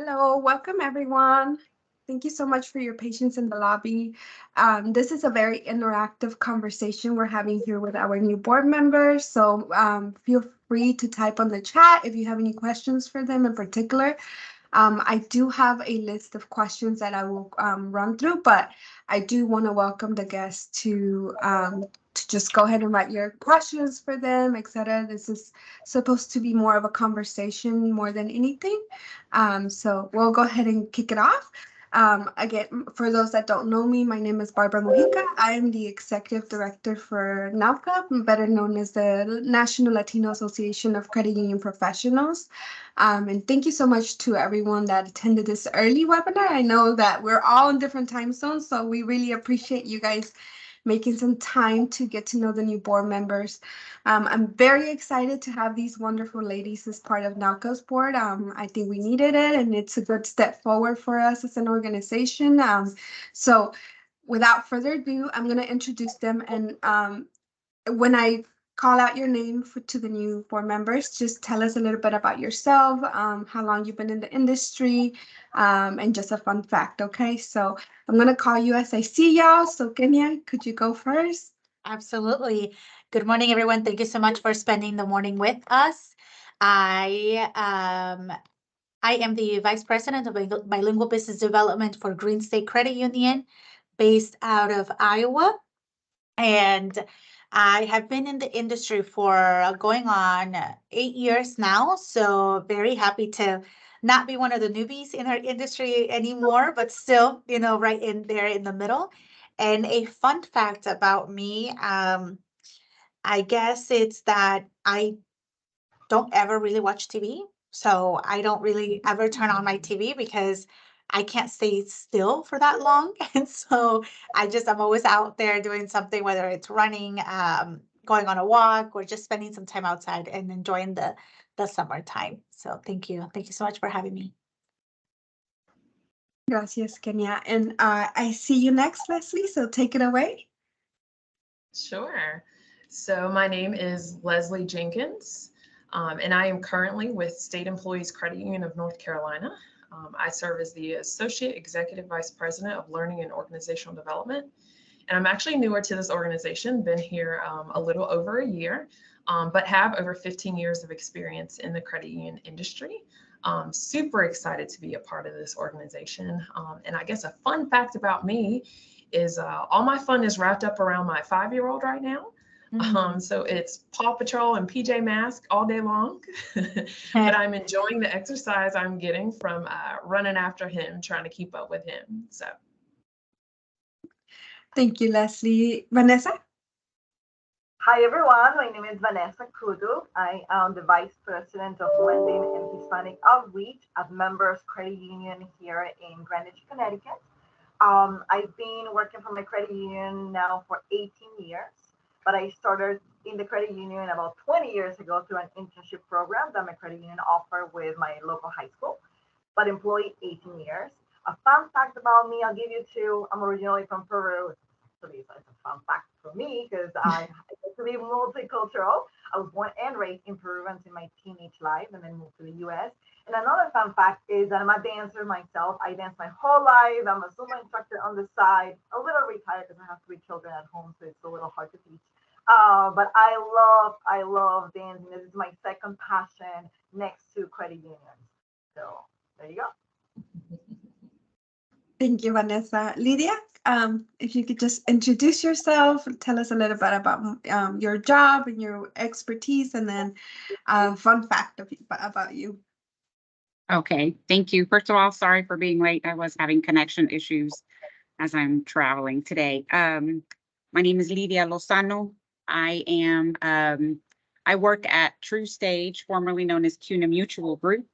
Hello, welcome everyone. Thank you so much for your patience in the lobby. This is a very interactive conversation we're having here with our new board members. So feel free to type on the chat if you have any questions for them in particular. I do have a list of questions that I will run through, but I do want to welcome the guests to just go ahead and write your questions for them, etc. This is supposed to be more of a conversation more than anything. So we'll go ahead and kick it off. Again, for those that don't know me, my name is Barbara Mujica. I am the Executive Director for NALCA, better known as the National Latino Association of Credit Union Professionals. And thank you so much to everyone that attended this early webinar. I know that we're all in different time zones, so we really appreciate you guys making some time to get to know the new board members. I'm very excited to have these wonderful ladies as part of NALCA's board. I think we needed it, and it's a good step forward for us as an organization. So without further ado, I'm going to introduce them. And when I call out your name to the new board members, just tell us a little bit about yourself, how long you've been in the industry, and just a fun fact, okay? So I'm going to call you as I see y'all. So Kenya, could you go first? Absolutely. Good morning, everyone. Thank you so much for spending the morning with us. I am the Vice President of Bilingual Business Development for Green State Credit Union based out of Iowa. And I have been in the industry for going on 8 years now. So very happy to not be one of the newbies in our industry anymore, but still, right in there in the middle. And a fun fact about me, I guess it's that I don't ever really watch TV. So I don't really ever turn on my TV because I can't stay still for that long. And so I'm always out there doing something, whether it's running, going on a walk, or just spending some time outside and enjoying the summertime. So thank you. Thank you so much for having me. Gracias, Kenya. And I see you next, Leslie, so take it away. Sure. So my name is Leslie Jenkins, and I am currently with State Employees Credit Union of North Carolina. I serve as the Associate Executive Vice President of Learning and Organizational Development. And I'm actually newer to this organization, been here a little over a year, but have over 15 years of experience in the credit union industry. Super excited to be a part of this organization. And I guess a fun fact about me is all my fun is wrapped up around my 5-year-old right now. So it's Paw Patrol and PJ Masks all day long, but I'm enjoying the exercise I'm getting from running after him, trying to keep up with him. So. Thank you, Leslie. Vanessa? Hi, everyone. My name is Vanessa Kudu. I am the Vice President of Lending and Hispanic Outreach at Members Credit Union here in Greenwich, Connecticut. I've been working for my credit union now for 18 years, but I started in the credit union about 20 years ago through an internship program that my credit union offered with my local high school, but employed 18 years. A fun fact about me, I'll give you two. I'm originally from Peru. So it's a fun fact for me because I like to be multicultural. I was born and raised in Peru until my teenage life and then moved to the US. And another fun fact is that I'm a dancer myself. I dance my whole life. I'm a Zumba instructor on the side, a little retired because I have 3 children at home, so it's a little hard to teach. But I love dancing. This is my second passion next to credit unions. So there you go. Thank you, Vanessa. Lydia, if you could just introduce yourself, tell us a little bit about your job and your expertise, and then a fun fact about you. Okay, thank you. First of all, sorry for being late. I was having connection issues as I'm traveling today. My name is Lydia Lozano. I work at True Stage, formerly known as CUNA Mutual Group,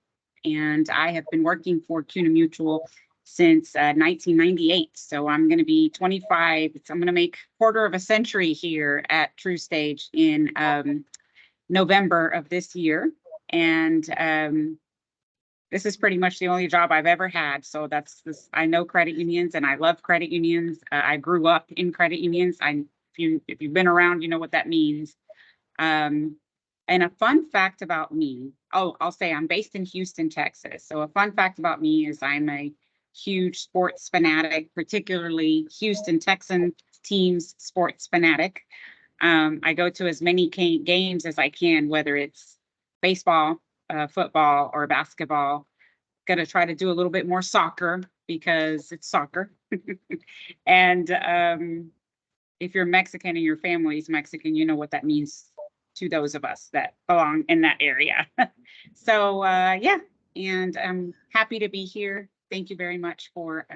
and I have been working for CUNA Mutual since 1998. So I'm going to be 25. I'm going to make quarter of a century here at True Stage in November of this year. And this is pretty much the only job I've ever had. So that's this. I know credit unions and I love credit unions. I grew up in credit unions. If you've been around, you know what that means. And a fun fact about me, I'll say I'm based in Houston, Texas. So a fun fact about me is I'm a huge sports fanatic, particularly Houston Texan teams sports fanatic. I go to as many games as I can, whether it's baseball, football, or basketball. Going to try to do a little bit more soccer because it's soccer. And if you're Mexican and your family is Mexican, you know what that means to those of us that belong in that area. So yeah, and I'm happy to be here. Thank you very much for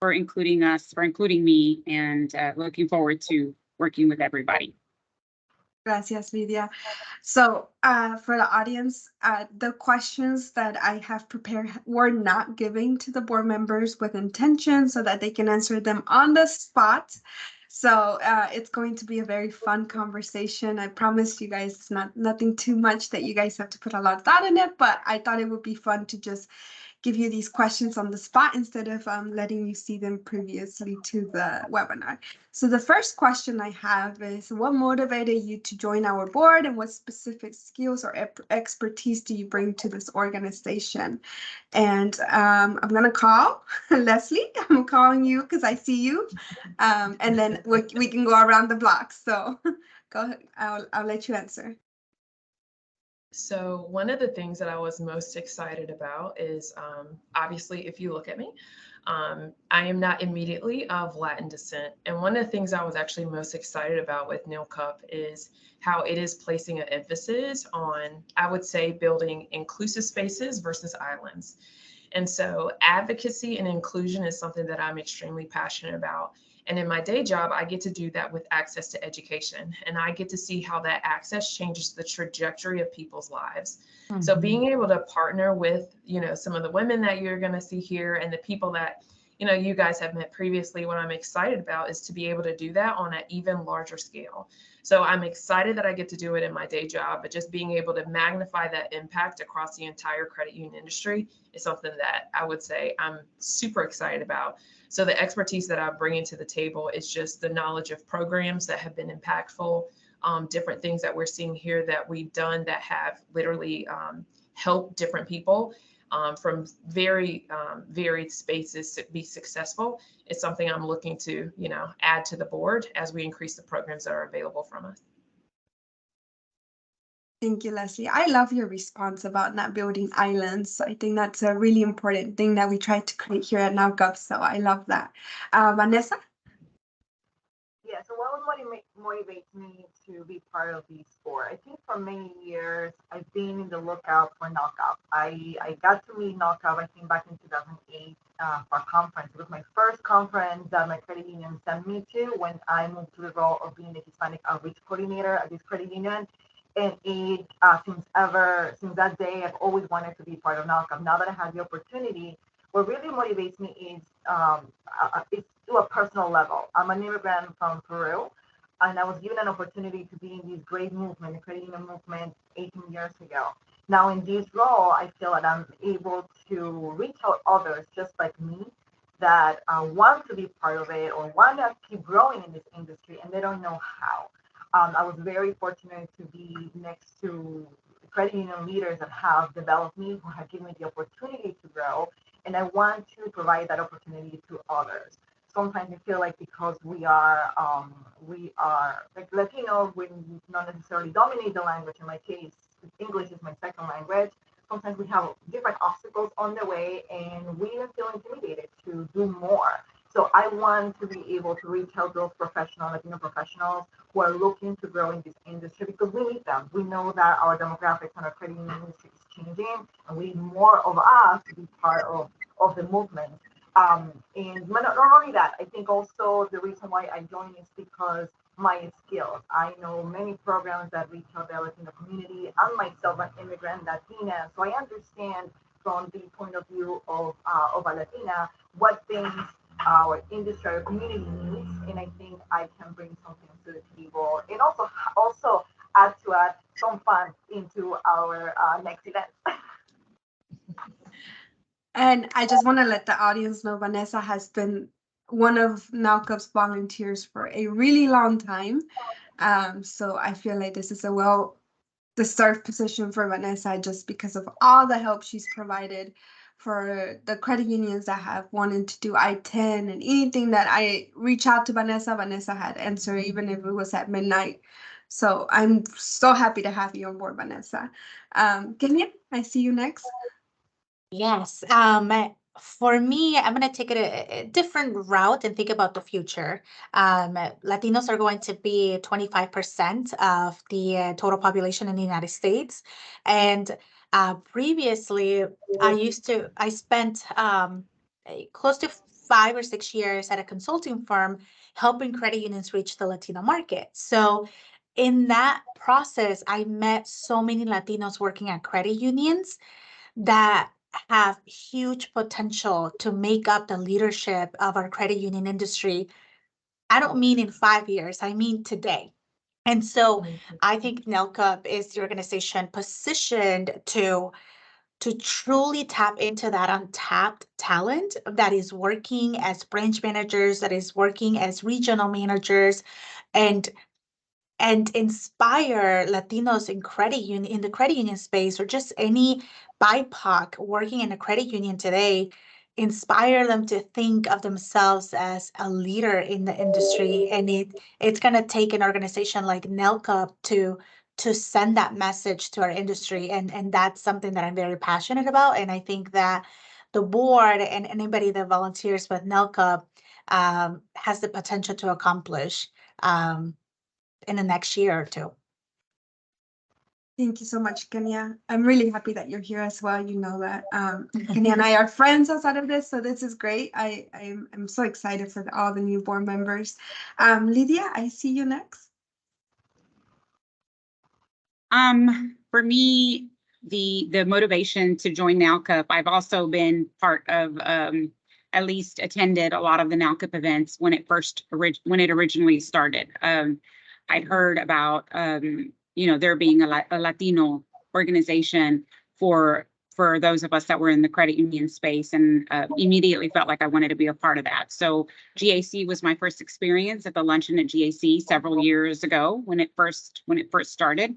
including us, for including me, and looking forward to working with everybody. Gracias, Lydia. So for the audience, the questions that I have prepared were not given to the board members with intention so that they can answer them on the spot. So it's going to be a very fun conversation. I promise you guys it's nothing too much that you guys have to put a lot of thought in it, but I thought it would be fun to just give you these questions on the spot instead of letting you see them previously to the webinar. So the first question I have is, what motivated you to join our board, and what specific skills or expertise do you bring to this organization? And I'm gonna call Leslie. I'm calling you because I see you, and then we can go around the block. So go ahead. I'll let you answer. So one of the things that I was most excited about is obviously, if you look at me, I am not immediately of Latin descent. And one of the things I was actually most excited about with NILCUP is how it is placing an emphasis on, I would say, building inclusive spaces versus islands. And so advocacy and inclusion is something that I'm extremely passionate about. And in my day job, I get to do that with access to education, and I get to see how that access changes the trajectory of people's lives. Mm-hmm. So being able to partner with, some of the women that you're going to see here and the people that, you guys have met previously, what I'm excited about is to be able to do that on an even larger scale. So I'm excited that I get to do it in my day job, but just being able to magnify that impact across the entire credit union industry is something that I would say I'm super excited about. So the expertise that I'm bringing to the table is just the knowledge of programs that have been impactful, different things that we're seeing here that we've done that have literally helped different people from very varied spaces to be successful. It's something I'm looking to, add to the board as we increase the programs that are available from us. Thank you, Leslie. I love your response about not building islands. I think that's a really important thing that we try to create here at NowGov. So I love that. Vanessa? Yeah, so what motivates me to be part of the sport? I think for many years, I've been in the lookout for NowGov. I got to meet NowGov, I think, back in 2008 for a conference. It was my first conference that my credit union sent me to when I moved to the role of being the Hispanic Outreach Coordinator at this credit union. And it, since that day, I've always wanted to be part of NowGov. Now that I have the opportunity, what really motivates me is it's to a personal level. I'm an immigrant from Peru, and I was given an opportunity to be in this great movement, the credit union movement, 18 years ago. Now in this role, I feel that I'm able to reach out others just like me that want to be part of it or want to keep growing in this industry, and they don't know how. I was very fortunate to be next to credit union leaders that have developed me, who have given me the opportunity to grow, and I want to provide that opportunity to others. Sometimes I feel like because we are like Latinos, we not necessarily dominate the language. In my case, English is my second language. Sometimes we have different obstacles on the way, and we feel intimidated to do more. So I want to be able to reach out to those Latino professionals who are looking to grow in this industry, because we need them. We know that our demographics and our credit union industry is changing, and we need more of us to be part of the movement. And not only that, I think also the reason why I joined is because my skills. I know many programs that reach out the Latino community. I'm myself an immigrant Latina, so I understand from the point of view of a Latina what things our industry, our community needs, and I think I can bring something to the table, and also add some fun into our next event. And I just want to let the audience know Vanessa has been one of NowGov's volunteers for a really long time. So I feel like this is a the serve position for Vanessa just because of all the help she's provided for the credit unions that have wanted to do I-10 and anything that I reach out to Vanessa, Vanessa had answered, even if it was at midnight. So I'm so happy to have you on board, Vanessa. Kenya, I see you next. Yes. For me, I'm going to take it a different route and think about the future. Latinos are going to be 25% of the total population in the United States. And previously, I spent close to 5 or 6 years at a consulting firm helping credit unions reach the Latino market. So in that process, I met so many Latinos working at credit unions that have huge potential to make up the leadership of our credit union industry. I don't mean in 5 years, I mean today. And so I think NELCUP is the organization positioned to truly tap into that untapped talent that is working as branch managers, that is working as regional managers, and inspire Latinos in the credit union space, or just any BIPOC working in a credit union today, inspire them to think of themselves as a leader in the industry. And it's going to take an organization like NELCUP to send that message to our industry. And that's something that I'm very passionate about. And I think that the board and anybody that volunteers with NELCUP has the potential to accomplish in the next year or two. Thank you so much, Kenya. I'm really happy that you're here as well. You know that Kenya and I are friends outside of this, so this is great. I'm so excited for all the new board members. Lydia, I see you next. For me, the motivation to join NALCUP, I've also been part of, at least attended a lot of the NALCUP events when it originally started. I'd heard about, there being a Latino organization for those of us that were in the credit union space, and immediately felt like I wanted to be a part of that. So GAC was my first experience at the luncheon at GAC several years ago when it first started.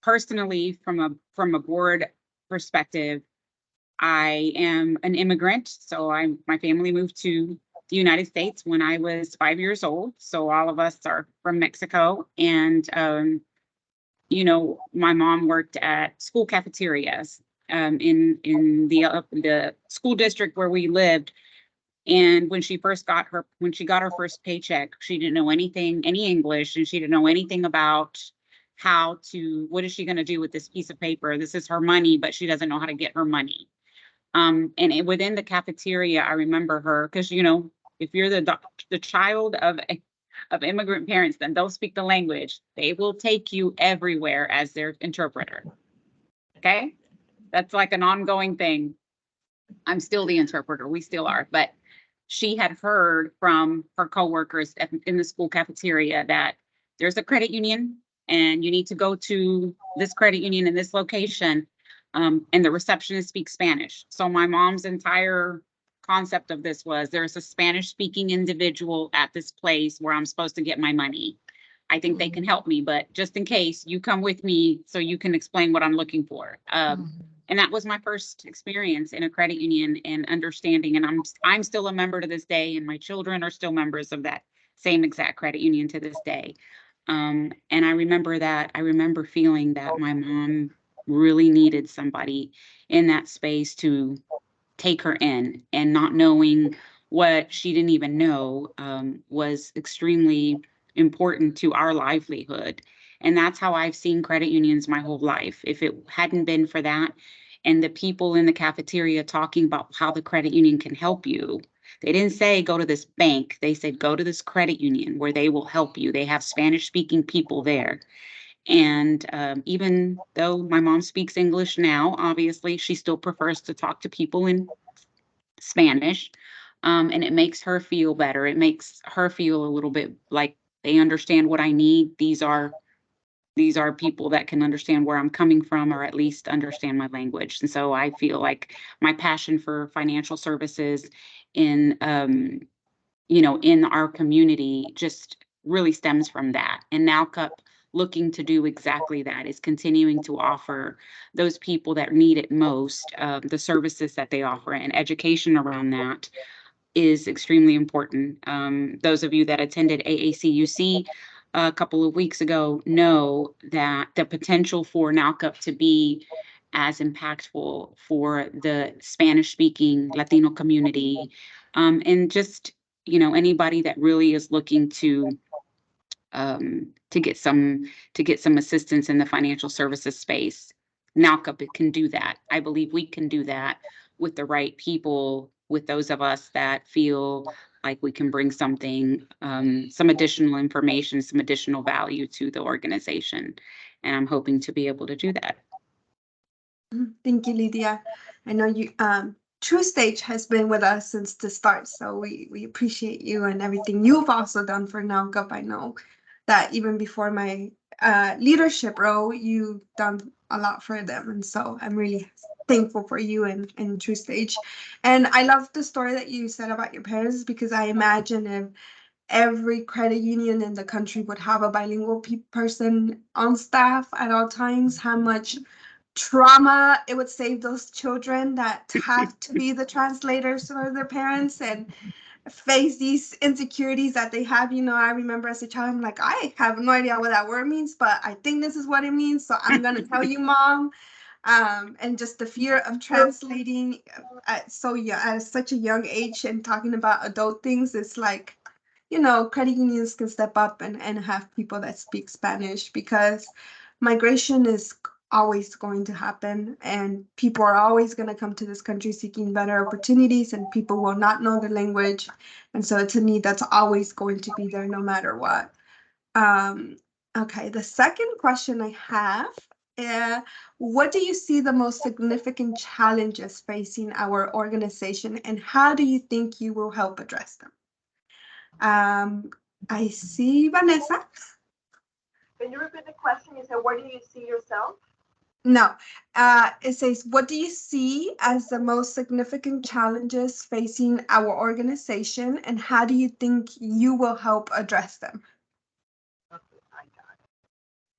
Personally, from a board perspective, I am an immigrant. So my family moved to the United States when I was 5 years old. So all of us are from Mexico. And, my mom worked at school cafeterias in the school district where we lived. And when she got her first paycheck, she didn't know any English, and she didn't know anything about what is she going to do with this piece of paper? This is her money, but she doesn't know how to get her money. Within the cafeteria, I remember her, because, if you're the child of immigrant parents, then they'll speak the language. They will take you everywhere as their interpreter. Okay? That's like an ongoing thing. I'm still the interpreter. We still are. But she had heard from her coworkers in the school cafeteria that there's a credit union and you need to go to this credit union in this location. And the receptionist speaks Spanish. So my mom's entire concept of this was, there's a Spanish speaking individual at this place where I'm supposed to get my money. I think they can help me, but just in case, you come with me so you can explain what I'm looking for. And that was my first experience in a credit union and understanding. And I'm still a member to this day, and my children are still members of that same exact credit union to this day. And I remember feeling that my mom really needed somebody in that space to take her in, and not knowing what she didn't even know was extremely important to our livelihood. And that's how I've seen credit unions my whole life. If it hadn't been for that, and the people in the cafeteria talking about how the credit union can help you, they didn't say go to this bank. They said go to this credit union where they will help you. They have Spanish speaking people there. And even though my mom speaks English now, obviously, she still prefers to talk to people in Spanish. And it makes her feel better. It makes her feel a little bit like they understand what I need. These are people that can understand where I'm coming from, or at least understand my language. And so I feel like my passion for financial services in our community just really stems from that. And NALCUP looking to do exactly that, is continuing to offer those people that need it most the services that they offer, and education around that is extremely important. Those of you that attended AACUC a couple of weeks ago know that the potential for NALCUP to be as impactful for the Spanish-speaking Latino community, and just, you know, anybody that really is looking to get some assistance in the financial services space. NALCUP, it can do that. I believe we can do that with the right people, with those of us that feel like we can bring something, some additional information, some additional value to the organization. And I'm hoping to be able to do that. Thank you, Lydia. I know you, TrueStage has been with us since the start, so we appreciate you and everything you've also done for NowGov. I know that even before my leadership role, you've done a lot for them, and so I'm really thankful for you and TrueStage. And I love the story that you said about your parents, because I imagine if every credit union in the country would have a bilingual person on staff at all times, how much trauma it would save those children that have to be the translators for their parents and face these insecurities that they have. You know, I remember as a child, I'm like, I have no idea what that word means, but I think this is what it means, so I'm gonna tell you, Mom. And just the fear of translating at such a young age and talking about adult things, it's like, you know, credit unions can step up and have people that speak Spanish, because migration is always going to happen, and people are always going to come to this country seeking better opportunities, and people will not know the language, and so it's a need that's always going to be there no matter what. Okay, the second question I have, what do you see the most significant challenges facing our organization, and how do you think you will help address them? I see Vanessa. Can you repeat the question? You said, where do you see yourself? No, it says, what do you see as the most significant challenges facing our organization, and how do you think you will help address them? Okay, I got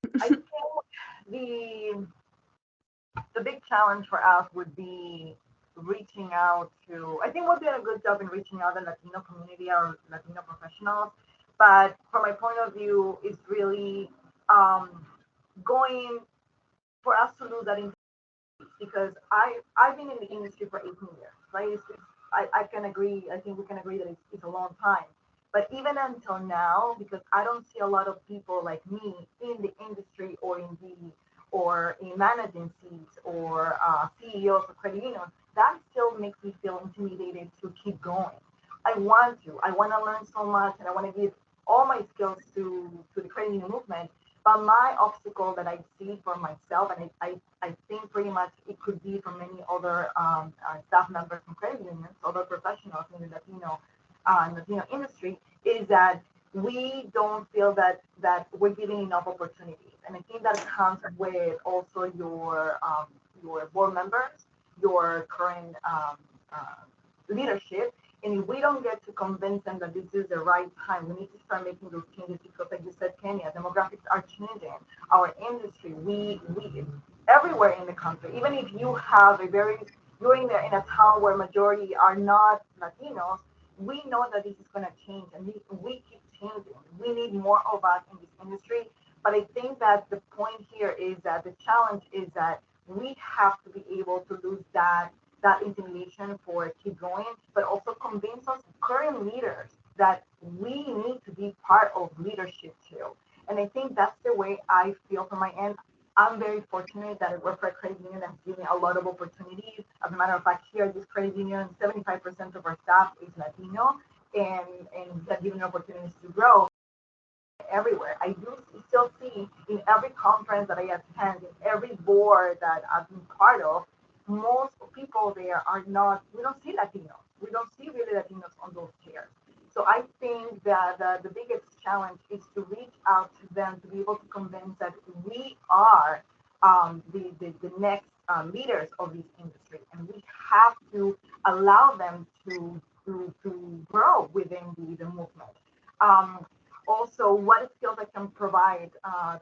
it. I think the big challenge for us would be reaching out to, I think we're doing a good job in reaching out to the Latino community or Latino professionals, but from my point of view, it's really going for us to lose that influence, because I've been in the industry for 18 years, right? I can agree, I think we can agree that it's a long time. But even until now, because I don't see a lot of people like me in the industry or in managing seats or CEOs of credit unions, that still makes me feel intimidated to keep going. I want to learn so much, and I want to give all my skills to the credit union movement. But my obstacle that I see for myself, and I think pretty much it could be for many other staff members from credit unions, other professionals in the Latino industry, is that we don't feel that we're giving enough opportunities. And I think that comes with also your board members, your current leadership. And if we don't get to convince them that this is the right time, we need to start making those changes, because like you said, Kenya, demographics are changing. Our industry, we everywhere in the country, even if you're in a town where majority are not Latinos, we know that this is going to change, and we keep changing. We need more of us in this industry. But I think that the point here is that the challenge is that we have to be able to lose that intimidation for keep going, but also convince us current leaders that we need to be part of leadership too. And I think that's the way I feel from my end. I'm very fortunate that I work for a credit union that's giving a lot of opportunities. As a matter of fact, here at this credit union, 75% of our staff is Latino, and they're given opportunities to grow everywhere. I do still see in every conference that I attend, in every board that I've been part of, most people there are not, we don't see Latinos. We don't see really Latinos on those chairs. So I think that the biggest challenge is to reach out to them, to be able to convince that we are the next leaders of this industry, and we have to allow them to grow within the movement. Also, what skills I can provide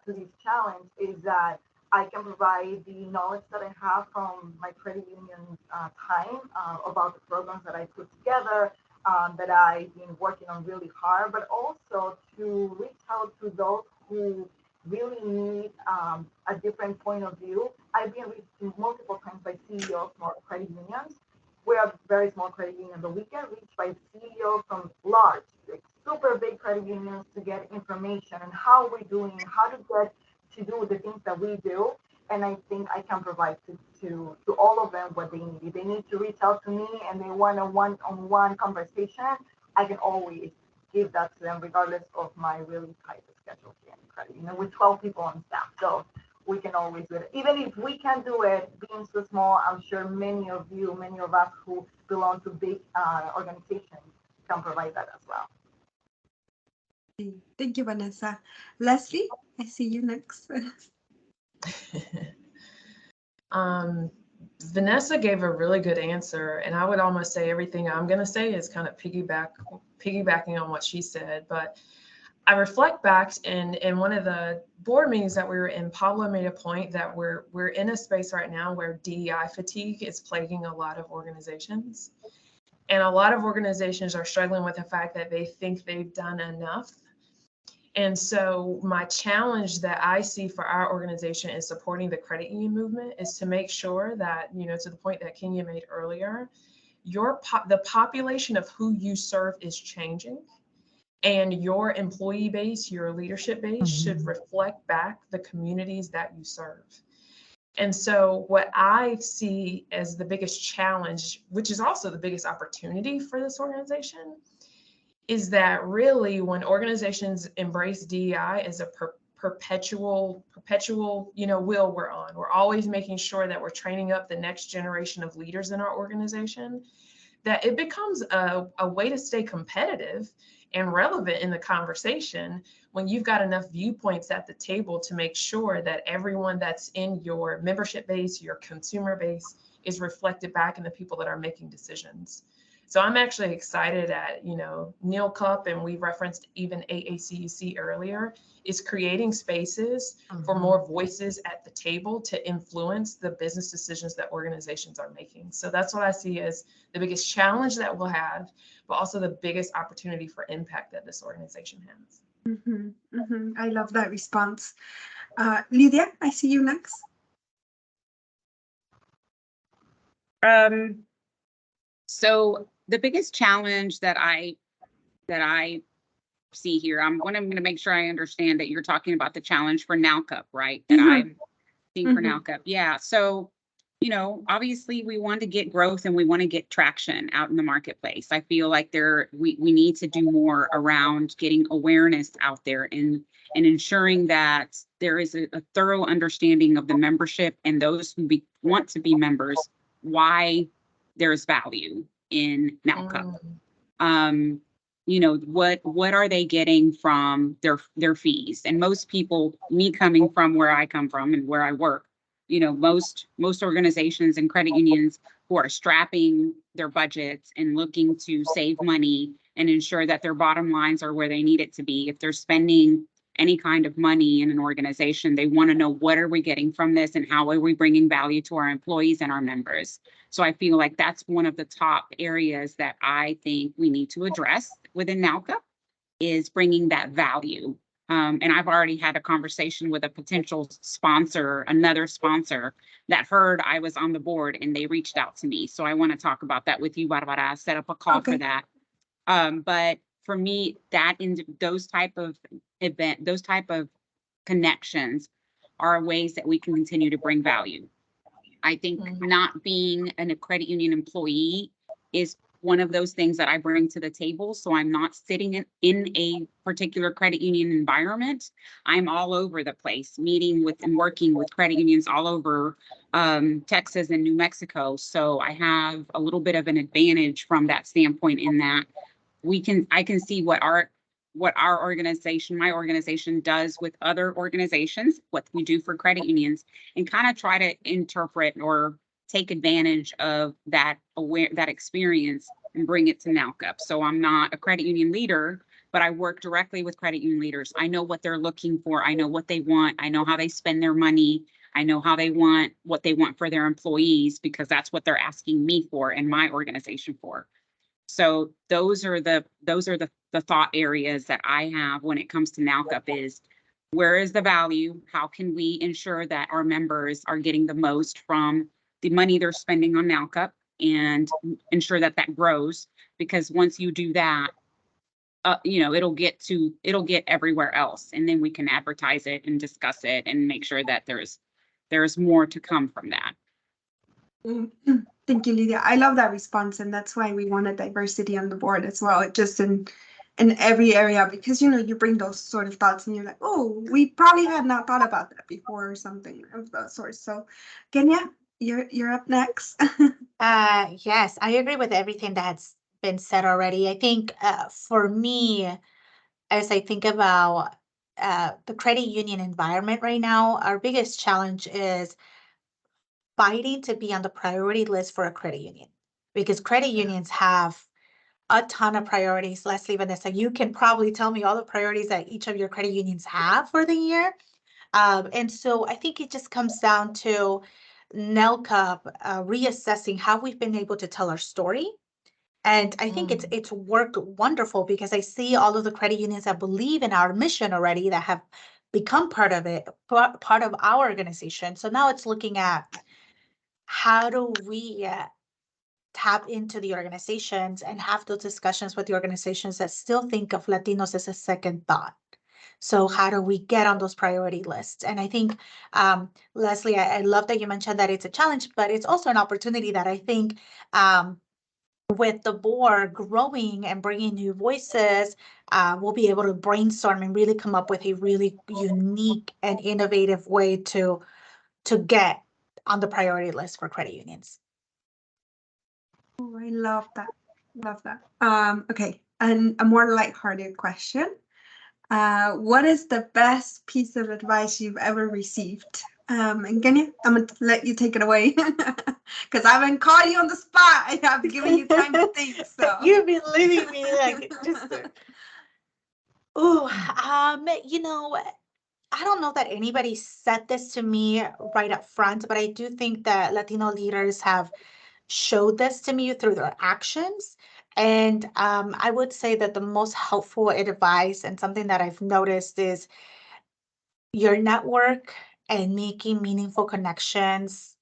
to this challenge is that I can provide the knowledge that I have from my credit union time about the programs that I put together, that I've been working on really hard, but also to reach out to those who really need a different point of view. I've been reached multiple times by CEOs from credit unions. We are very small credit union, but we get reached by CEOs from large, like super big credit unions to get information on how we're doing, how to get to do the things that we do. And I think I can provide to all of them what they need. If they need to reach out to me and they want a one-on-one conversation, I can always give that to them, regardless of my really tight schedule here in credit union with 12 people on staff. So we can always do it. Even if we can't do it, being so small, I'm sure many of you, many of us who belong to big organizations can provide that as well. Thank you, Vanessa. Leslie, I see you next. Vanessa gave a really good answer, and I would almost say everything I'm going to say is kind of piggybacking on what she said. But I reflect back in one of the board meetings that we were in, Pablo made a point that we're in a space right now where DEI fatigue is plaguing a lot of organizations. And a lot of organizations are struggling with the fact that they think they've done enough. And so my challenge that I see for our organization in supporting the credit union movement is to make sure that, you know, to the point that Kenya made earlier, the population of who you serve is changing. And your employee base, your leadership base should reflect back the communities that you serve. And so what I see as the biggest challenge, which is also the biggest opportunity for this organization, is that really when organizations embrace DEI as a perpetual, you know, wheel we're on, we're always making sure that we're training up the next generation of leaders in our organization, that it becomes a way to stay competitive and relevant in the conversation when you've got enough viewpoints at the table to make sure that everyone that's in your membership base, your consumer base, is reflected back in the people that are making decisions. So I'm actually excited at, you know, Neil Cup, and we referenced even AACEC earlier, is creating spaces for more voices at the table to influence the business decisions that organizations are making. So that's what I see as the biggest challenge that we'll have, but also the biggest opportunity for impact that this organization has. I love that response. Lydia, I see you next. So the biggest challenge that I see here, I'm going to make sure I understand that you're talking about the challenge for NowCup, right? That I'm seeing for NowCup. Yeah. So, you know, obviously we want to get growth and we want to get traction out in the marketplace. I feel like we need to do more around getting awareness out there and ensuring that there is a thorough understanding of the membership and those who want to be members, why there's value in NowCup. You know, what are they getting from their fees? And most people, me coming from where I come from and where I work, you know, most organizations and credit unions who are strapping their budgets and looking to save money and ensure that their bottom lines are where they need it to be. If they're spending any kind of money in an organization, they want to know, what are we getting from this and how are we bringing value to our employees and our members? So I feel like that's one of the top areas that I think we need to address within NowCup, is bringing that value. And I've already had a conversation with a potential sponsor, another sponsor that heard I was on the board and they reached out to me. So I want to talk about that with you, Barbara, set up a call for that. But for me, those type of connections are ways that we can continue to bring value. I think not being a credit union employee is one of those things that I bring to the table. So I'm not sitting in a particular credit union environment. I'm all over the place, meeting with and working with credit unions all over Texas and New Mexico. So I have a little bit of an advantage from that standpoint, in that I can see what our organization, my organization, does with other organizations, what we do for credit unions, and kind of try to interpret or take advantage of that experience and bring it to NowCup. So I'm not a credit union leader, but I work directly with credit union leaders. I know what they're looking for. I know what they want. I know how they spend their money. I know how they want what they want for their employees, because that's what they're asking me for and my organization for. So those are the thought areas that I have when it comes to NALCUP is, where is the value? How can we ensure that our members are getting the most from the money they're spending on NALCUP, and ensure that that grows? Because once you do that, it'll get everywhere else, and then we can advertise it and discuss it and make sure that there's more to come from that. Thank you, Lydia. I love that response, and that's why we wanted diversity on the board as well, just in every area, because you bring those sort of thoughts and you're like, oh, we probably had not thought about that before, or something of that sort. So Kenya, you're up next. Yes, I agree with everything that's been said already. I think for me, as I think about the credit union environment right now, our biggest challenge is fighting to be on the priority list for a credit union, because credit unions have a ton of priorities. Leslie, Vanessa, you can probably tell me all the priorities that each of your credit unions have for the year. And so I think it just comes down to NELCUP reassessing how we've been able to tell our story. And I think it's worked wonderful, because I see all of the credit unions that believe in our mission already, that have become part of it, part of our organization. So now it's looking at, how do we tap into the organizations and have those discussions with the organizations that still think of Latinos as a second thought? So how do we get on those priority lists? And I think, Leslie, I love that you mentioned that it's a challenge, but it's also an opportunity that I think with the board growing and bringing new voices, we'll be able to brainstorm and really come up with a really unique and innovative way to get on the priority list for credit unions. Oh, I love that. Love that. Okay, and a more lighthearted question. What is the best piece of advice you've ever received? And Kenya, I'm gonna let you take it away, because I haven't caught you on the spot. I have given you time to think. So You've been leaving me like just. I don't know that anybody said this to me right up front, but I do think that Latino leaders have showed this to me through their actions. And I would say that the most helpful advice, and something that I've noticed, is your network and making meaningful connections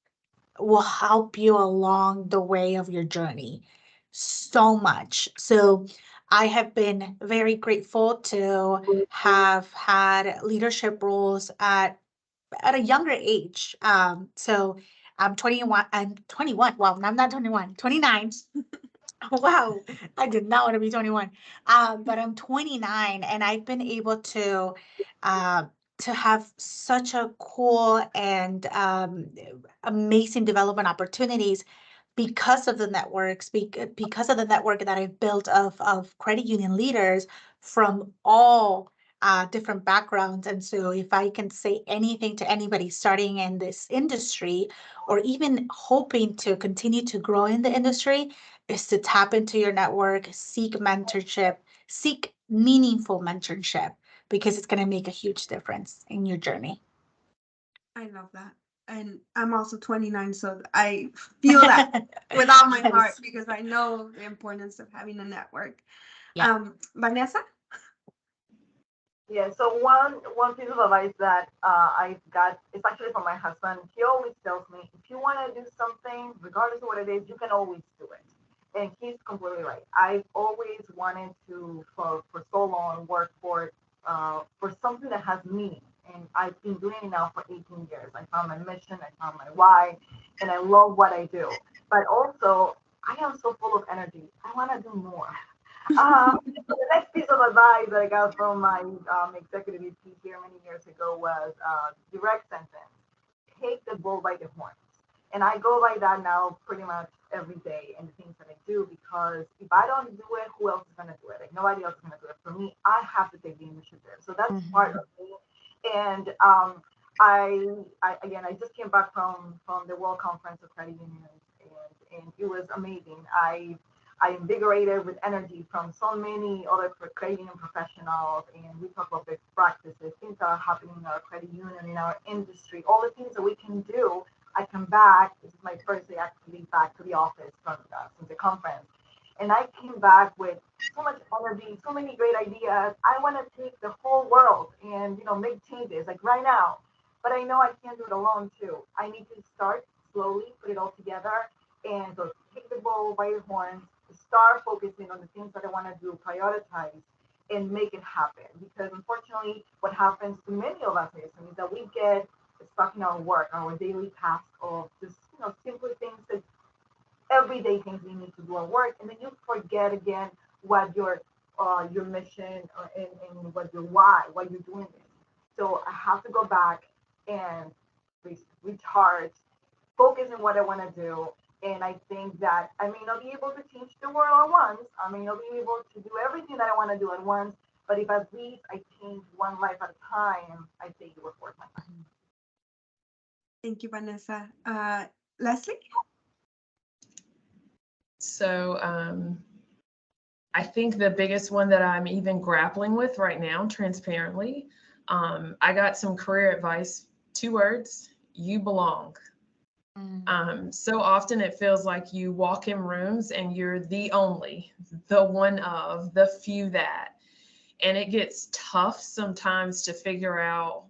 will help you along the way of your journey so much. So I have been very grateful to have had leadership roles at a younger age. So I'm 21. I'm 21. Well, I'm not 21. 29. Wow, I did not want to be 21. But I'm 29, and I've been able to have such a cool and amazing development opportunities because of the networks, because of the network that I've built of credit union leaders from all different backgrounds. And so if I can say anything to anybody starting in this industry, or even hoping to continue to grow in the industry, is to tap into your network, seek mentorship, seek meaningful mentorship, because it's going to make a huge difference in your journey. I love that. And I'm also 29, so I feel that with all my Yes. heart, because I know the importance of having a network. Yeah. Vanessa? Yeah, so one piece of advice that I've got is actually from my husband. He always tells me, if you want to do something, regardless of what it is, you can always do it. And he's completely right. I've always wanted to, for so long, work for something that has meaning. And I've been doing it now for 18 years. I found my mission, I found my why, and I love what I do. But also, I am so full of energy. I want to do more. The next piece of advice that I got from my executive VP here many years ago was direct sentence: take the bull by the horns. And I go by that now pretty much every day in the things that I do, because if I don't do it, who else is going to do it? Like, nobody else is going to do it for me. I have to take the initiative. So that's part of me. And I just came back from the World Conference of Credit Unions, and it was amazing. I invigorated with energy from so many other credit union professionals, and we talk about best practices, things that are happening in our credit union, in our industry, all the things that we can do. I come back. This is my first day actually back to the office from the conference, and I came back with so much energy, so many great ideas. I want to take the whole world and make changes like right now, but I know I can't do it alone too. I need to start slowly, put it all together, and so take the bull by your horns, start focusing on the things that I want to do, prioritize, and make it happen. Because unfortunately, what happens to many of us is that we get stuck in our work, our daily tasks of just simply things that everyday things we need to do at work, and then you forget again what your mission and what your why you're doing this. So I have to go back and recharge, focus on what I want to do. And I think that I may not be able to change the world at once. I may not be able to do everything that I want to do at once. But if at least I change one life at a time, I think it was worth my time. Thank you, Vanessa. Leslie? So I think the biggest one that I'm even grappling with right now, transparently, I got some career advice, 2 words: you belong. So often it feels like you walk in rooms and you're the only, the one of, the few that, and it gets tough sometimes to figure out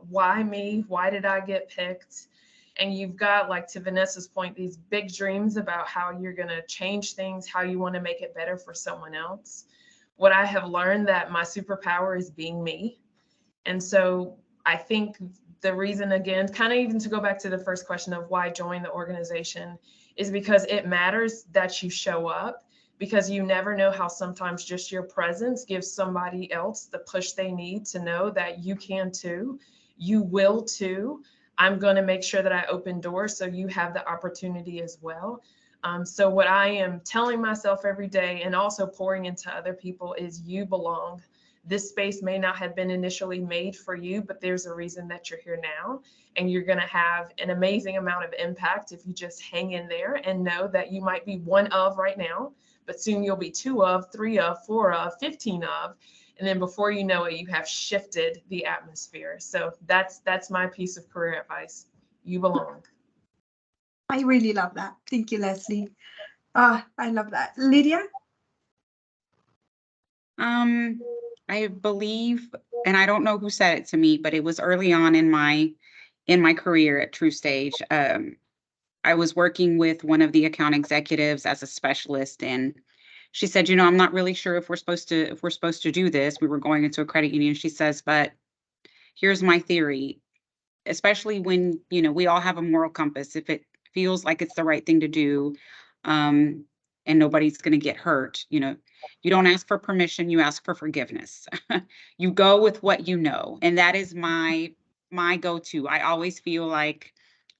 why me, why did I get picked? And you've got, like to Vanessa's point, these big dreams about how you're going to change things, how you want to make it better for someone else. What I have learned that my superpower is being me. And so I think the reason, again, kind of even to go back to the first question of why join the organization, is because it matters that you show up, because you never know how sometimes just your presence gives somebody else the push they need to know that you can too, you will too. I'm going to make sure that I open doors so you have the opportunity as well. So what I am telling myself every day, and also pouring into other people, is you belong. This space may not have been initially made for you, but there's a reason that you're here now, and you're going to have an amazing amount of impact if you just hang in there and know that you might be one of right now, but soon you'll be 2 of, 3 of, 4 of, 15 of, and then before you know it, you have shifted the atmosphere. So that's my piece of career advice. You belong. I really love that. Thank you, Leslie. I love that. Lydia? I believe, and I don't know who said it to me, but it was early on in my career at TrueStage. I was working with one of the account executives as a specialist, and she said, I'm not really sure if we're supposed to do this. We were going into a credit union. She says, but here's my theory, especially when, we all have a moral compass. If it feels like it's the right thing to do, and nobody's going to get hurt, you don't ask for permission, you ask for forgiveness. You go with what you know. And that is my go-to. I always feel like,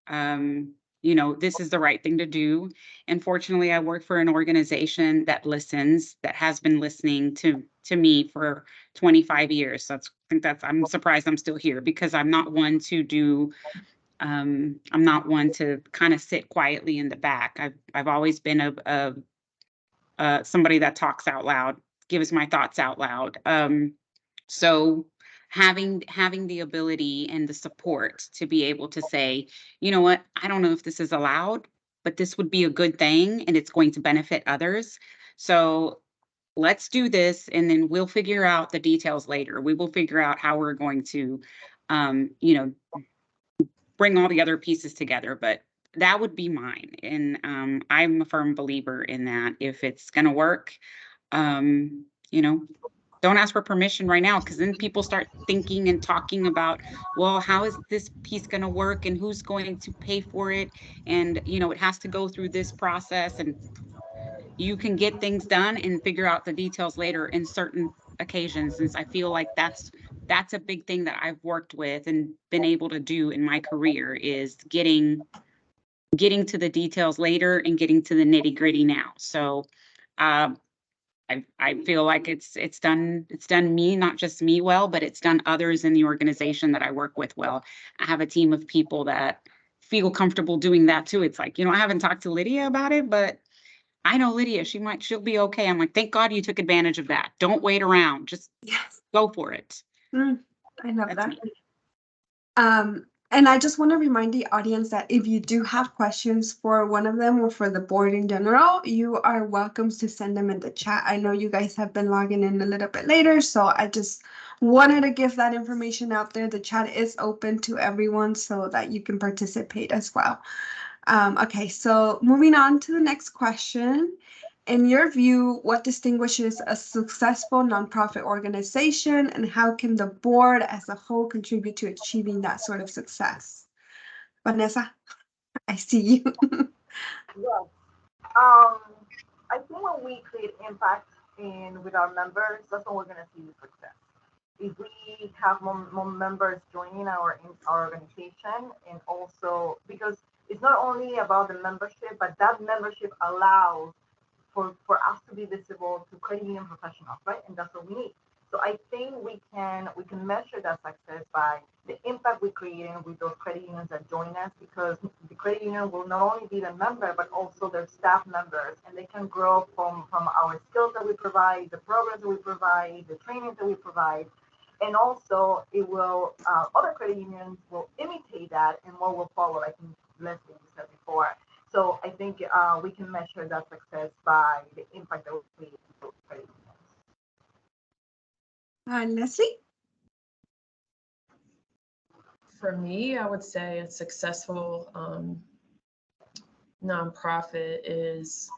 this is the right thing to do. And fortunately, I work for an organization that listens, that has been listening to me for 25 years. So I'm surprised I'm still here, because I'm not one to do, I'm not one to kind of sit quietly in the back. I've always been somebody that talks out loud, gives my thoughts out loud. So having the ability and the support to be able to say, you know what, I don't know if this is allowed, but this would be a good thing and it's going to benefit others. So let's do this, and then we'll figure out the details later. We will figure out how we're going to, bring all the other pieces together. But that would be mine. And I'm a firm believer in that. If it's going to work, don't ask for permission right now, because then people start thinking and talking about, well, how is this piece going to work and who's going to pay for it? And, it has to go through this process, and you can get things done and figure out the details later in certain occasions. And I feel like that's a big thing that I've worked with and been able to do in my career, is getting to the details later and getting to the nitty-gritty now. So I feel like it's done me, not just me, well, but it's done others in the organization that I work with well. I have a team of people that feel comfortable doing that too. It's like, I haven't talked to Lydia about it, but I know Lydia, she'll be okay. I'm like, thank God you took advantage of that. Don't wait around. Just Yes. go for it. I love That's that. me. And I just want to remind the audience that if you do have questions for one of them or for the board in general, you are welcome to send them in the chat. I know you guys have been logging in a little bit later, so I just wanted to give that information out there. The chat is open to everyone so that you can participate as well. Okay, so moving on to the next question. In your view, what distinguishes a successful nonprofit organization, and how can the board as a whole contribute to achieving that sort of success? Vanessa, I see you. Yes. I think when we create impact with our members, that's when we're going to see the success. If we have more members joining our organization, and also because it's not only about the membership, but that membership allows for us to be visible to credit union professionals, right? And that's what we need. So I think we can measure that success by the impact we create with those credit unions that join us, because the credit union will not only be the member, but also their staff members, and they can grow from our skills that we provide, the programs that we provide, the trainings that we provide. And also it will, other credit unions will imitate that, and more will follow. I think Leslie said before. So I think we can measure that success by the impact that we create in those credit unions. Leslie? For me, I would say a successful nonprofit is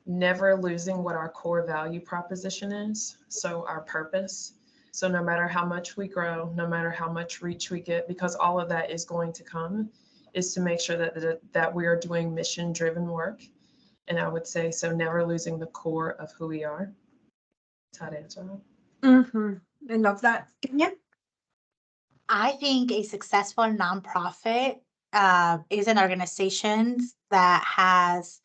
never losing what our core value proposition is. So our purpose. So no matter how much we grow, no matter how much reach we get, because all of that is going to come, is to make sure that we are doing mission-driven work. And I would say, so never losing the core of who we are. That's how to answer that. I love that. Yeah. I think a successful nonprofit is an organization that has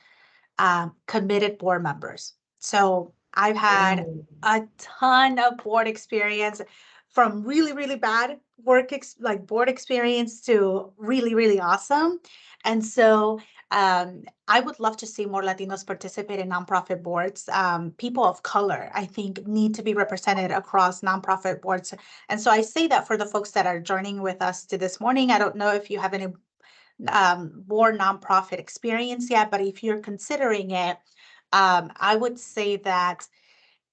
committed board members. So I've had a ton of board experience, from really, really bad board experience to really, really awesome. And so I would love to see more Latinos participate in nonprofit boards. People of color, I think, need to be represented across nonprofit boards. And so I say that for the folks that are joining with us to this morning. I don't know if you have any board nonprofit experience yet, but if you're considering it, I would say that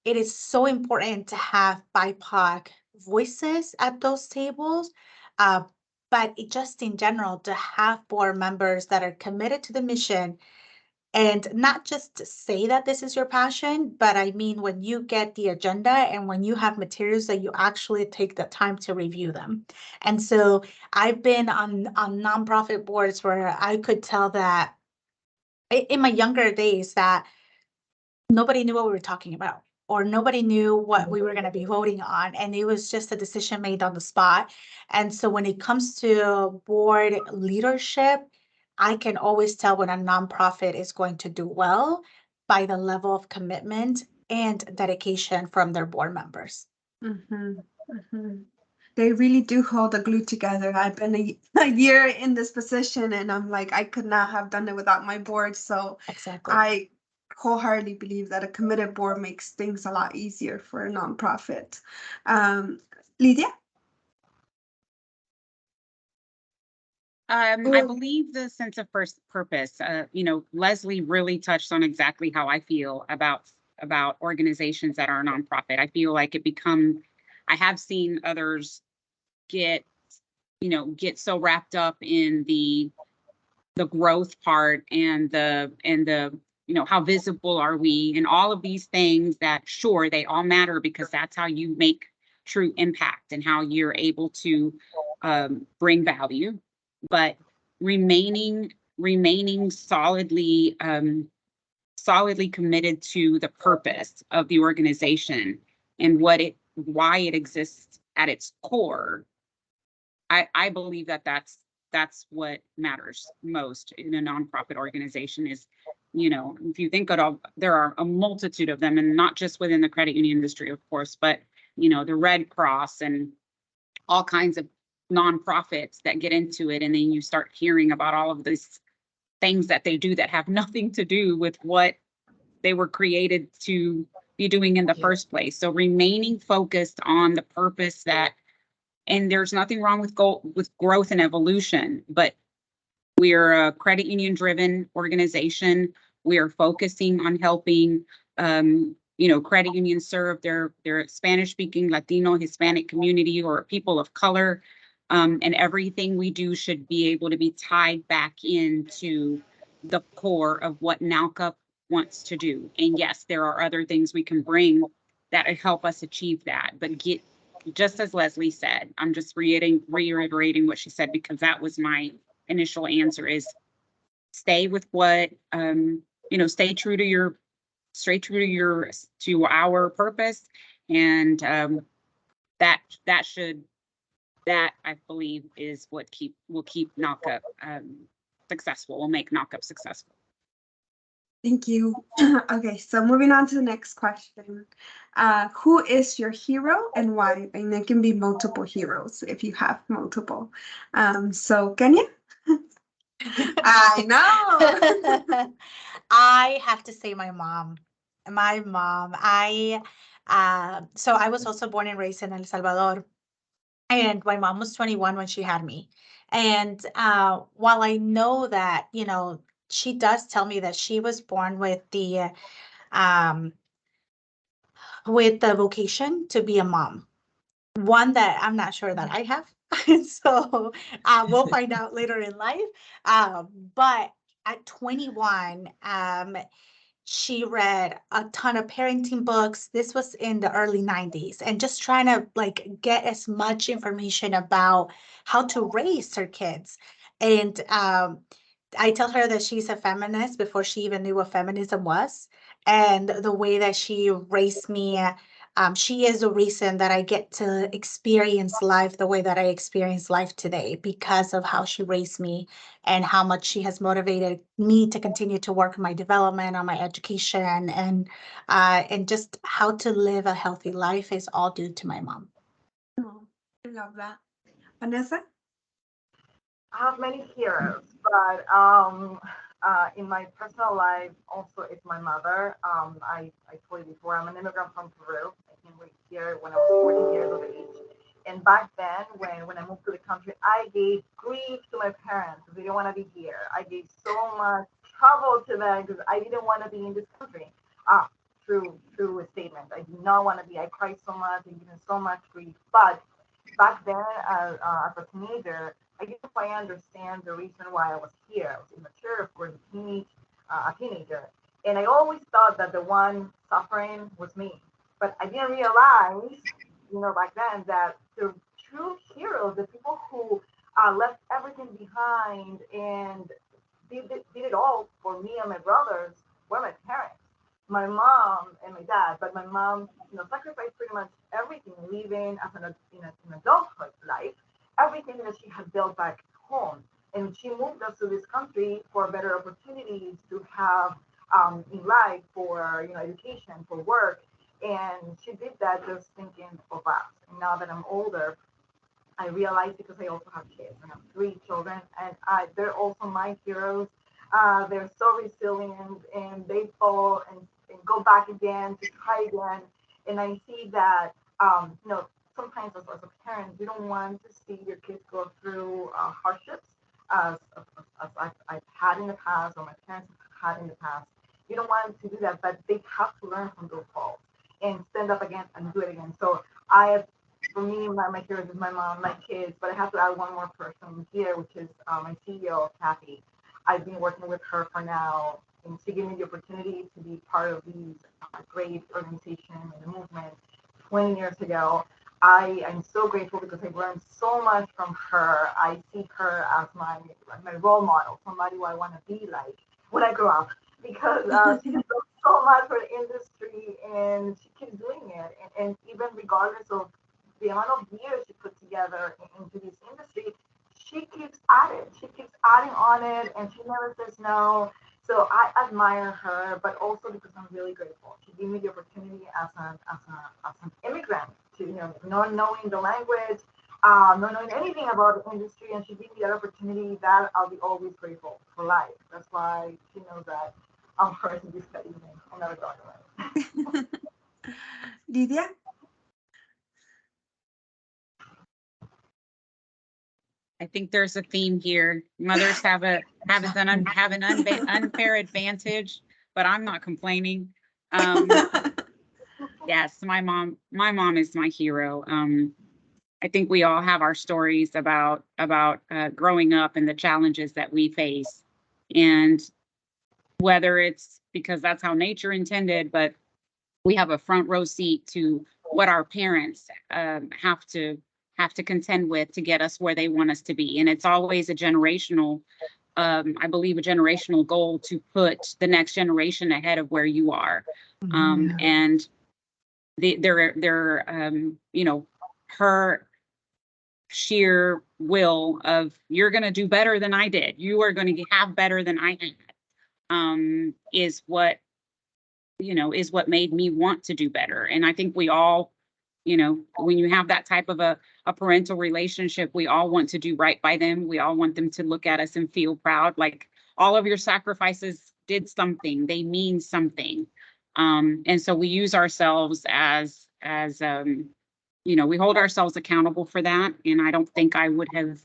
it is so important to have BIPOC voices at those tables. But just in general, to have board members that are committed to the mission, and not just to say that this is your passion, but I mean, when you get the agenda and when you have materials that you actually take the time to review them. And so I've been on nonprofit boards where I could tell that in my younger days that nobody knew what we were talking about, or nobody knew what we were going to be voting on. And it was just a decision made on the spot. And so when it comes to board leadership, I can always tell when a nonprofit is going to do well by the level of commitment and dedication from their board members. They really do hold the glue together. I've been a year in this position, and I'm like, I could not have done it without my board. So Exactly. I wholeheartedly believe that a committed board makes things a lot easier for a nonprofit. Lydia? I believe the sense of purpose, Leslie really touched on exactly how I feel about organizations that are nonprofit. I feel like I have seen others get so wrapped up in the growth part and the how visible are we and all of these things that, sure, they all matter because that's how you make true impact and how you're able to bring value, but remaining solidly committed to the purpose of the organization and why it exists at its core. I believe that's what matters most in a nonprofit organization is, if you think of, there are a multitude of them, and not just within the credit union industry, of course, but, the Red Cross and all kinds of nonprofits that get into it. And then you start hearing about all of these things that they do that have nothing to do with what they were created to be doing in the first place. So remaining focused on the purpose that, and there's nothing wrong with growth and evolution, but we're a credit union driven organization. We are focusing on helping, credit unions serve their Spanish speaking, Latino, Hispanic community, or people of color. And everything we do should be able to be tied back into the core of what NALCA wants to do. And yes, there are other things we can bring that help us achieve that. But just as Leslie said, I'm just reiterating what she said, because that was my initial answer, is stay with what, stay true to our purpose. And that I believe is what will keep NALCA successful, will make NALCA successful. Thank you. Okay, so moving on to the next question. Who is your hero and why? And it can be multiple heroes if you have multiple. So Kenya? I know. I have to say my mom. My mom. So I was also born and raised in El Salvador. And my mom was 21 when she had me. And while I know that, she does tell me that she was born with the vocation to be a mom. One that I'm not sure that I have. So we'll find out later in life. But at 21, she read a ton of parenting books. This was in the early 90s, and just trying to get as much information about how to raise her kids. And I tell her that she's a feminist before she even knew what feminism was. And the way that she raised me, she is the reason that I get to experience life the way that I experience life today, because of how she raised me and how much she has motivated me to continue to work on my development, on my education, and just how to live a healthy life is all due to my mom. Oh, I love that. Vanessa? I have many heroes, but in my personal life, also it's my mother. I told you before, I'm an immigrant from Peru. I came here when I was 14 years of age. And back then, when I moved to the country, I gave grief to my parents because they didn't want to be here. I gave so much trouble to them because I didn't want to be in this country. True a statement. I did not want to be. I cried so much and given so much grief. But back then, as a teenager, I didn't quite understand the reason why I was here. I was immature, of course, a teenager. And I always thought that the one suffering was me. But I didn't realize, back then, that the true heroes, the people who left everything behind and did it all for me and my brothers, were my parents, my mom and my dad. But my mom, sacrificed pretty much everything, leaving as an adulthood life, everything that she had built back home. And she moved us to this country for better opportunities to have in life, for education, for work. And she did that just thinking of us. And now that I'm older, I realize, because I also have kids. I have 3 children, and they're also my heroes. They're so resilient, and they fall and go back again to try again. And I see that, sometimes as a parent, you don't want to see your kids go through hardships as I've had in the past, or my parents have had in the past. You don't want to do that, but they have to learn from those faults and stand up again and do it again. So for me, my heroes is my mom, my kids, but I have to add one more person here, which is my CEO, Kathy. I've been working with her for now, and she gave me the opportunity to be part of these great organization and the movement 20 years ago. I am so grateful because I've learned so much from her. I see her as my role model, somebody who I want to be like when I grow up, because she has done so much for the industry, and she keeps doing it. And even regardless of the amount of years she put together into this industry, she keeps at it. She keeps adding on it, and she never says no. So I admire her, but also because I'm really grateful. She gave me the opportunity as an immigrant to, not knowing the language, not knowing anything about the industry, and she gave me that opportunity. That I'll be always grateful for life. That's why she knows that I'm hers in this study, and never thought about it. Lydia? I think there's a theme here. Mothers have an unfair advantage, but I'm not complaining. Yes, my mom is my hero. I think we all have our stories about growing up and the challenges that we face, and whether it's because that's how nature intended, but we have a front row seat to what our parents have to contend with to get us where they want us to be. And it's always a generational, I believe, a generational goal to put the next generation ahead of where you are. And you know, her sheer will of, you're going to do better than I did, you are going to have better than I had, is what, you know, is what made me want to do better. And I think we all, you know, when you have that type of a parental relationship, we all want to do right by them. We all want them to look at us and feel proud, like all of your sacrifices did something, they mean something. And so we use ourselves as you know, we hold ourselves accountable for that. And I don't think I would have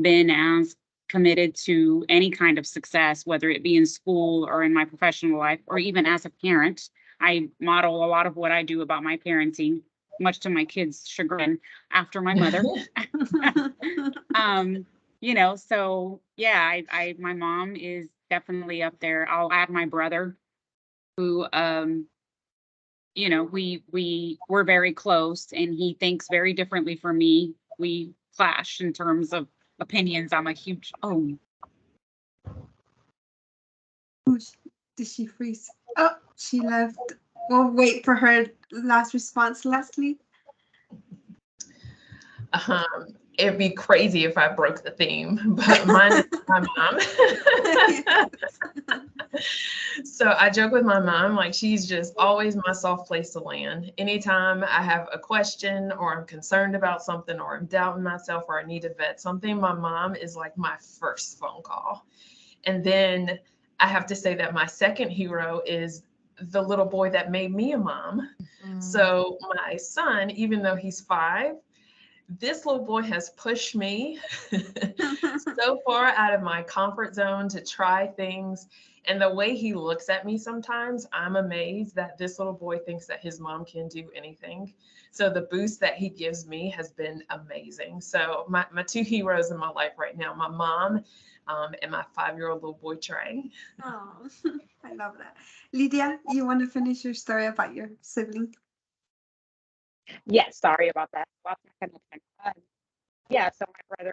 been as committed to any kind of success, whether it be in school or in my professional life, or even as a parent. I model a lot of what I do about my parenting, much to my kids' chagrin, after my mother. You know, so yeah, my mom is definitely up there. I'll add my brother, who you know, we're very close, and he thinks very differently from me. We clash in terms of opinions. I'm a huge Did she freeze? Oh, she left. We'll wait for her last response, Leslie. It'd be crazy if I broke the theme, but mine is my mom. So I joke with my mom, like she's just always my soft place to land. Anytime I have a question, or I'm concerned about something, or I'm doubting myself, or I need to vet something, my mom is like my first phone call. And then I have to say that my second hero is the little boy that made me a mom. So my son, even though he's 5, this little boy has pushed me so far out of my comfort zone to try things. And the way he looks at me sometimes, I'm amazed that this little boy thinks that his mom can do anything. So the boost that he gives me has been amazing. So my 2 heroes in my life right now, my mom and my 5-year-old little boy, Trey. Oh, I love that. Lydia, you want to finish your story about your sibling? Yes, sorry about that. Yeah, so my brother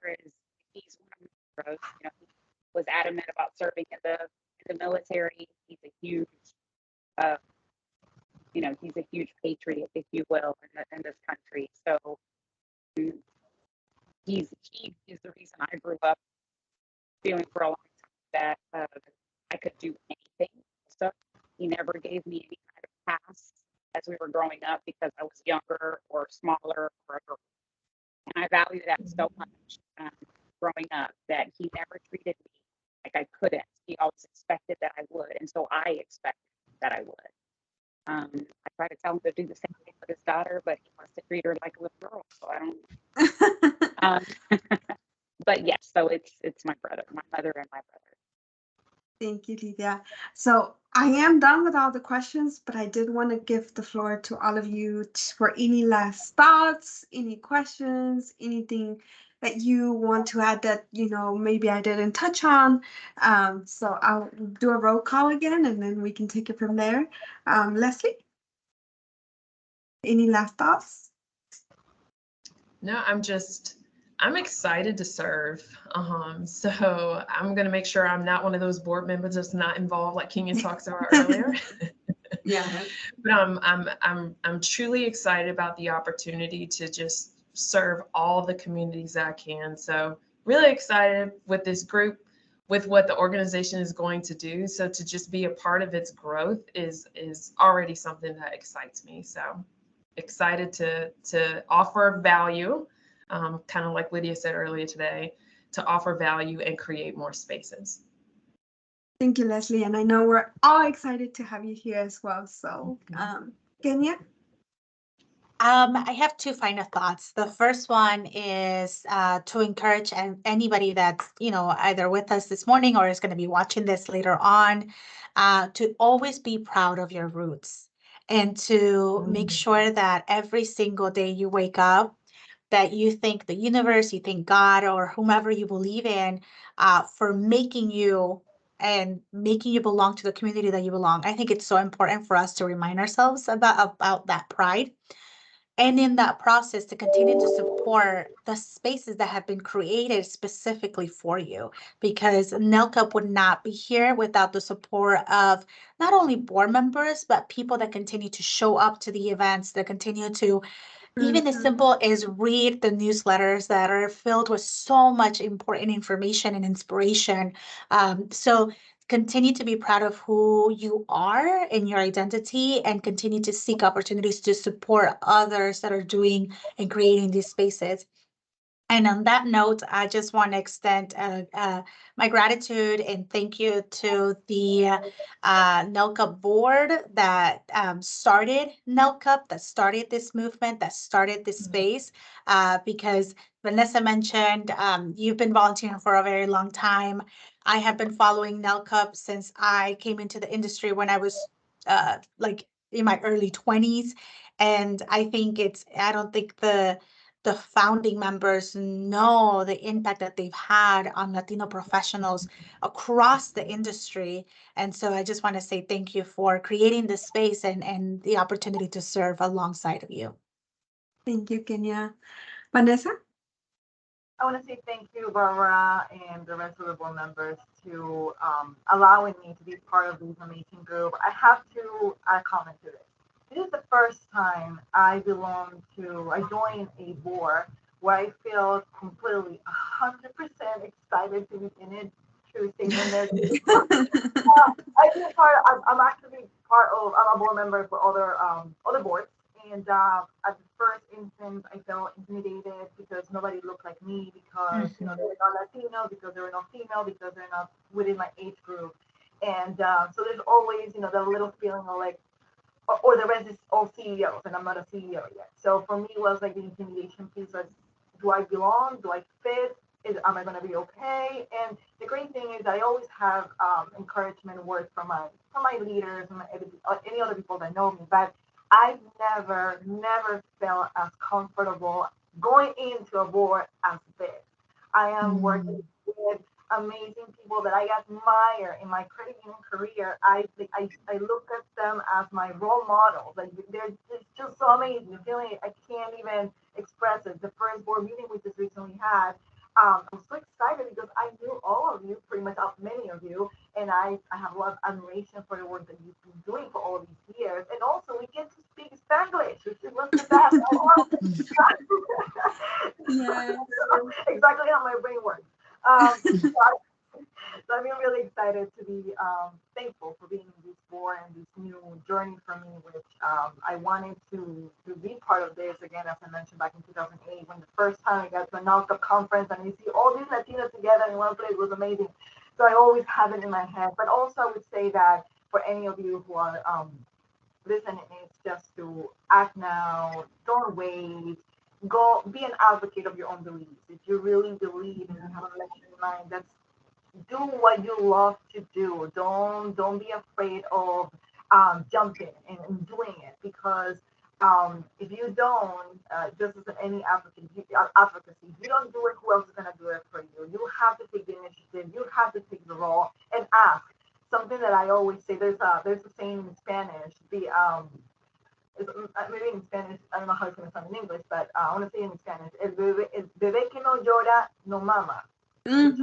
he's one of my heroes. You know, he was adamant about serving in the military. He's a huge, you know, he's a huge patriot, if you will, in this country. So he is the reason I grew up feeling for a long time that I could do anything. So he never gave me any kind of pass as we were growing up because I was younger or smaller or a girl. And I value that so much growing up, that he never treated me like I couldn't. He always expected that I would. And so I expected that I would. I try to tell him to do the same thing with his daughter, but he wants to treat her like a little girl. So I don't. But yes, so it's my brother, my mother, and my brother. Thank you, Lydia. So I am done with all the questions, but I did want to give the floor to all of you for any last thoughts, any questions, anything that you want to add that, you know, maybe I didn't touch on. So I'll do a roll call again, and then we can take it from there. Leslie, any last thoughts? No, I'm excited to serve. So I'm going to make sure I'm not one of those board members that's not involved, like Kenya talked about earlier. Yeah. But I'm truly excited about the opportunity to just serve all the communities that I can. So really excited with this group, with what the organization is going to do. So to just be a part of its growth is already something that excites me. So excited to offer value, kind of like Lydia said earlier today, to offer value and create more spaces. Thank you, Leslie. And I know we're all excited to have you here as well. So, Kenya? I have two final thoughts. The first one is to encourage anybody that's, either with us this morning or is going to be watching this later on, to always be proud of your roots and to make sure that every single day you wake up, that you thank the universe, you thank God or whomever you believe in, for making you and making you belong to the community that you belong. I think it's so important for us to remind ourselves about that pride. And in that process, to continue to support the spaces that have been created specifically for you, because NELCUP would not be here without the support of not only board members, but people that continue to show up to the events, that continue to even as simple as read the newsletters that are filled with so much important information and inspiration. So continue to be proud of who you are and your identity, and continue to seek opportunities to support others that are doing and creating these spaces. And on that note, I just want to extend my gratitude and thank you to the NELCUP board that started NELCUP, that started this movement, that started this space, because Vanessa mentioned you've been volunteering for a very long time. I have been following NELCUP since I came into the industry when I was like in my early 20s. And I think I don't think the founding members know the impact that they've had on Latino professionals across the industry. And so I just want to say thank you for creating this space and the opportunity to serve alongside of you. Thank you, Kenya. Vanessa? I want to say thank you, Barbara, and the rest of the board members to allowing me to be part of this amazing group. I have to add a comment to this. This is the first time I joined a board where I feel completely 100% excited to be in it. True statement there. I'm actually I'm a board member for other boards. And at the first instance, I felt intimidated because nobody looked like me, because they were not Latino, because they were not female, because they're not within my age group. And so there's always, that little feeling of like, or the rest is all CEOs, and I'm not a CEO yet. So for me, it was like the intimidation piece of, do I belong? Do I fit? Am I going to be okay? And the great thing is I always have encouragement words from my leaders and any other people that know me. But I've never felt as comfortable going into a board as this. I am working with amazing people that I admire in my credit union career. I look at them as my role models. Like they're just so amazing. Feeling I can't even express it. The first board meeting we just recently had, I'm so excited because I knew all of you, pretty much many of you, and I have a lot of admiration for the work that you've been doing for all of these years. And also we get to speak Spanglish, which is what's the best. Yes. Exactly how my brain works. So I'm really excited to be thankful for being in this board and this new journey for me, which I wanted to be part of this again, as I mentioned back in 2008, when the first time I got to a NELCUP conference and you see all these Latinos together in one place. It was amazing. So I always have it in my head. But also I would say that for any of you who are listening, it's just to act now, don't wait. Go be an advocate of your own beliefs. If you really believe and you have an election in mind, do what you love to do. Don't be afraid of jumping and doing it, because if you don't, just as any advocacy, if you don't do it, who else is going to do it for you? You have to take the initiative. You have to take the role and ask. Something that I always say. There's a saying in Spanish. Maybe in Spanish, I don't know how it's going to sound in English, but I want to say in Spanish, el bebé que no llora, no mama. If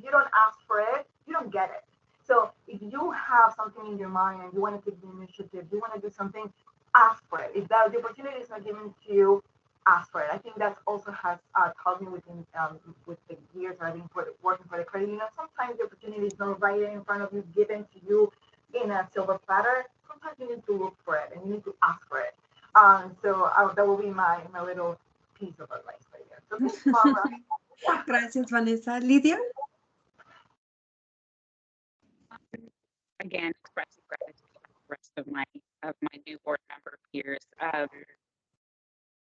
you don't ask for it, you don't get it. So if you have something in your mind and you want to take the initiative, you want to do something, ask for it. If the opportunity is not given to you, ask for it. I think that also has taught me with the years that I've been working for the credit union. Sometimes the opportunity is not right in front of you, given to you in a silver platter. Sometimes you need to look for it and you need to ask for it. So that will be my little piece of advice right here. So thanks, Barbara. Gracias, Vanessa. Lydia? again, expressing gratitude to the rest of my new board member peers.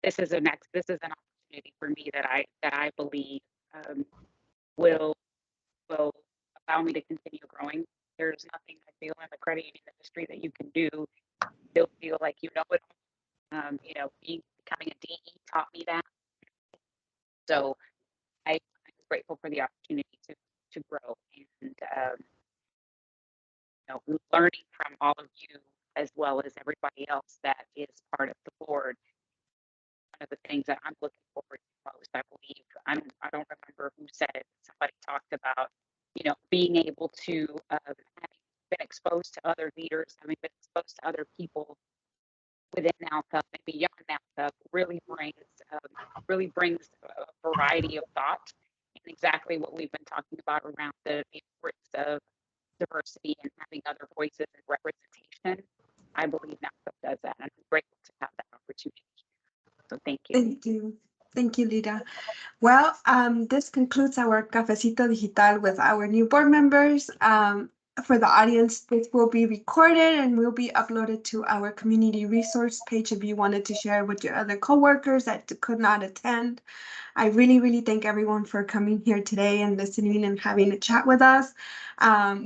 This is an opportunity for me that I believe will allow me to continue growing. There's nothing I feel in the credit union industry that you can do. You'll feel like you know it. Becoming a DE taught me that. So I'm grateful for the opportunity to grow and learning from all of you as well as everybody else that is part of the board. One of the things that I'm looking forward to most, I believe, I don't remember who said it. Somebody talked about, being able to having been exposed to other leaders, having been exposed to other people within NALCA and beyond NALCA really brings a variety of thought and exactly what we've been talking about around the importance of diversity and having other voices and representation. I believe NALCA does that, and I'm grateful to have that opportunity. So thank you. Thank you. Thank you, Lida. Well, this concludes our Cafecito Digital with our new board members. For the audience, this will be recorded and will be uploaded to our community resource page if you wanted to share with your other coworkers that could not attend. I really, really thank everyone for coming here today and listening and having a chat with us.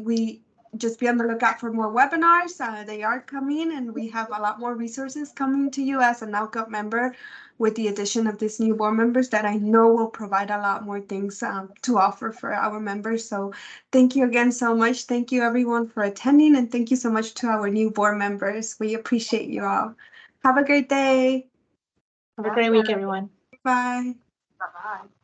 We just be on the lookout for more webinars. They are coming, and we have a lot more resources coming to you as a NALCA member with the addition of these new board members that I know will provide a lot more things to offer for our members. So thank you again so much. Thank you everyone for attending, and thank you so much to our new board members. We appreciate you all. Have a great day. Have a great week, everyone. Bye. Bye-bye.